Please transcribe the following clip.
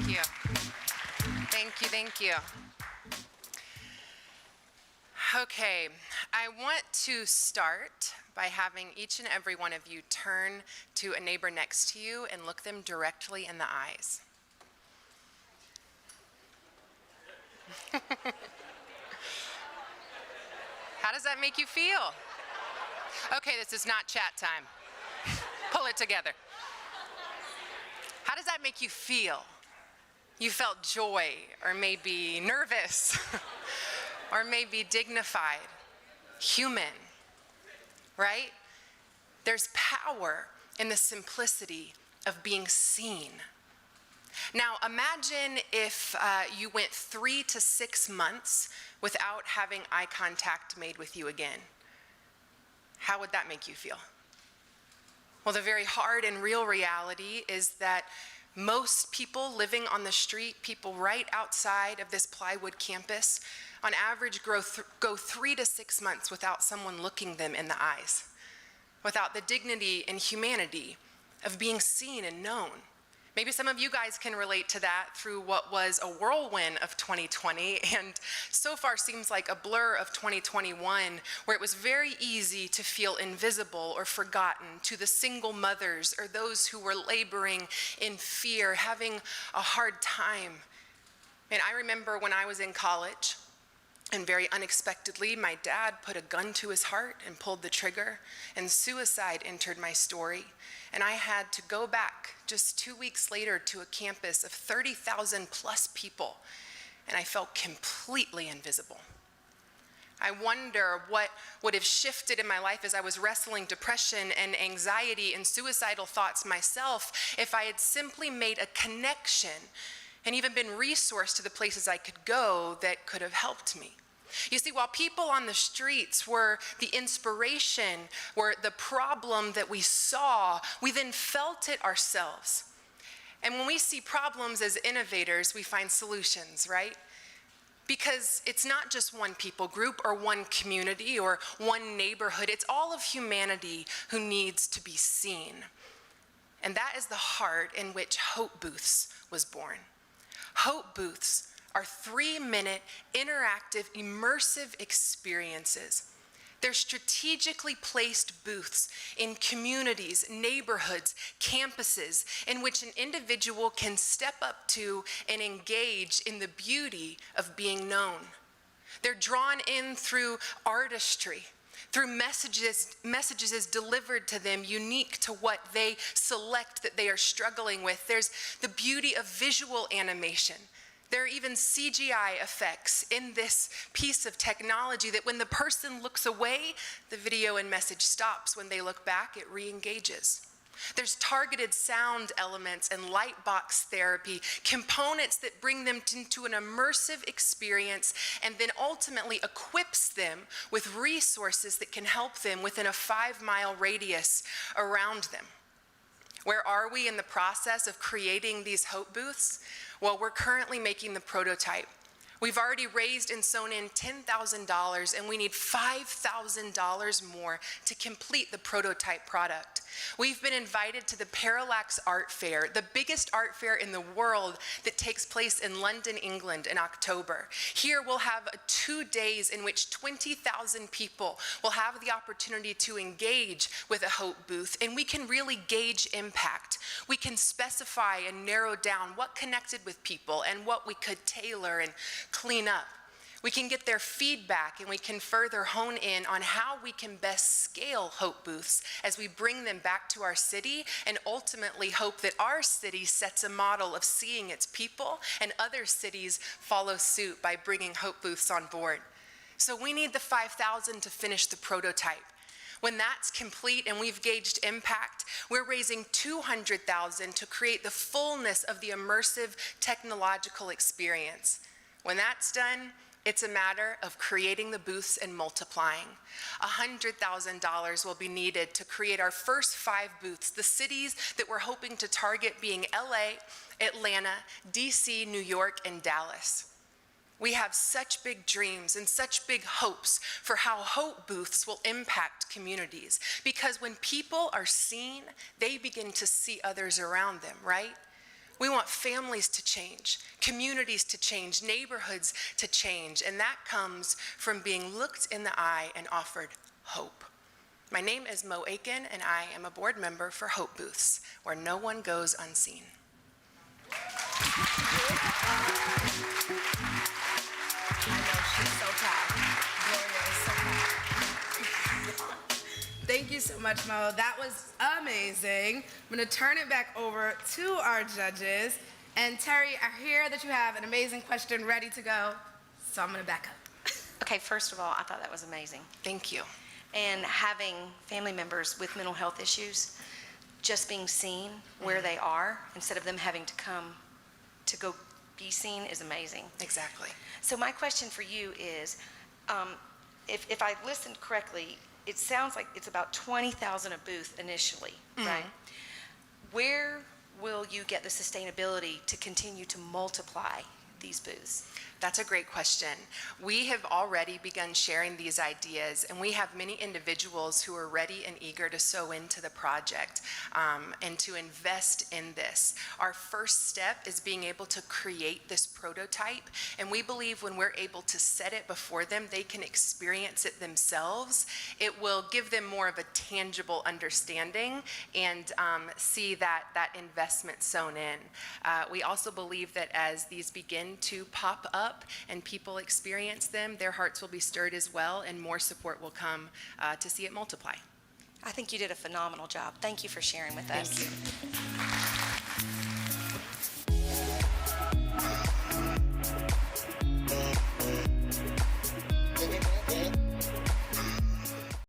Thank you. Thank you, thank you. Okay, I want to start by having each and every one of you turn to a neighbor next to you and look them directly in the eyes. How does that make you feel? Okay, this is not chat time. Pull it together. How does that make you feel? You felt joy, or maybe nervous, or maybe dignified, human, right? There's power in the simplicity of being seen. Now, imagine if you went 3 to 6 months without having eye contact made with you again. How would that make you feel? Well, the very hard and real reality is that most people living on the street, people right outside of this Plywood campus, on average go 3 to 6 months without someone looking them in the eyes, without the dignity and humanity of being seen and known. Maybe some of you guys can relate to that through what was a whirlwind of 2020 and so far seems like a blur of 2021, where it was very easy to feel invisible or forgotten to the single mothers or those who were laboring in fear, having a hard time. And I remember when I was in college, and very unexpectedly, my dad put a gun to his heart and pulled the trigger, and suicide entered my story. And I had to go back just 2 weeks later to a campus of 30,000 plus people, and I felt completely invisible. I wonder what would have shifted in my life as I was wrestling depression and anxiety and suicidal thoughts myself if I had simply made a connection and even been resourced to the places I could go that could have helped me. You see, while people on the streets were the inspiration, were the problem that we saw, we then felt it ourselves. And when we see problems as innovators, we find solutions, right? Because it's not just one people group or one community or one neighborhood, it's all of humanity who needs to be seen. And that is the heart in which Hope Booths was born. Hope Booths are 3-minute, interactive, immersive experiences. They're strategically placed booths in communities, neighborhoods, campuses, in which an individual can step up to and engage in the beauty of being known. They're drawn in through artistry, through messages delivered to them unique to what they select that they are struggling with. There's the beauty of visual animation. There are even CGI effects in this piece of technology that when the person looks away, the video and message stops. When they look back, it re-engages. There's targeted sound elements and light box therapy, components that bring them into an immersive experience and then ultimately equips them with resources that can help them within a 5-mile radius around them. Where are we in the process of creating these Hope Booths? Well, we're currently making the prototype. We've already raised and sewn in $10,000, and we need $5,000 more to complete the prototype product. We've been invited to the Parallax Art Fair, the biggest art fair in the world that takes place in London, England in October. Here we'll have 2 days in which 20,000 people will have the opportunity to engage with a Hope Booth, and we can really gauge impact. We can specify and narrow down what connected with people and what we could tailor and clean up. We can get their feedback, and we can further hone in on how we can best scale Hope Booths as we bring them back to our city, and ultimately hope that our city sets a model of seeing its people and other cities follow suit by bringing Hope Booths on board. So we need the 5,000 to finish the prototype. When that's complete and we've gauged impact, we're raising $200,000 to create the fullness of the immersive technological experience. When that's done, it's a matter of creating the booths and multiplying. $100,000 will be needed to create our first 5 booths, the cities that we're hoping to target being LA, Atlanta, DC, New York, and Dallas. We have such big dreams and such big hopes for how Hope Booths will impact communities, because when people are seen, they begin to see others around them, right? We want families to change, communities to change, neighborhoods to change, and that comes from being looked in the eye and offered hope. My name is Mo Aiken, and I am a board member for Hope Booths, where no one goes unseen. I know, she's so proud. Gloria is so proud. Thank you so much, Mo. That was amazing. I'm going to turn it back over to our judges. And Terry, I hear that you have an amazing question ready to go, so I'm going to back up. Okay, first of all, I thought that was amazing. Thank you. And having family members with mental health issues, just being seen where they are instead of them having to come to go be seen is amazing. Exactly. So my question for you is, if I listened correctly, it sounds like it's about 20,000 a booth initially, right? Where will you get the sustainability to continue to multiply these booths? That's a great question. We have already begun sharing these ideas, and we have many individuals who are ready and eager to sow into the project and to invest in this. Our first step is being able to create this prototype, and we believe when we're able to set it before them, they can experience it themselves. It will give them more of a tangible understanding and see that investment sown in. We also believe that as these begin to pop up and people experience them, their hearts will be stirred as well, and more support will come to see it multiply. I think you did a phenomenal job. Thank you for sharing with us. Thank you.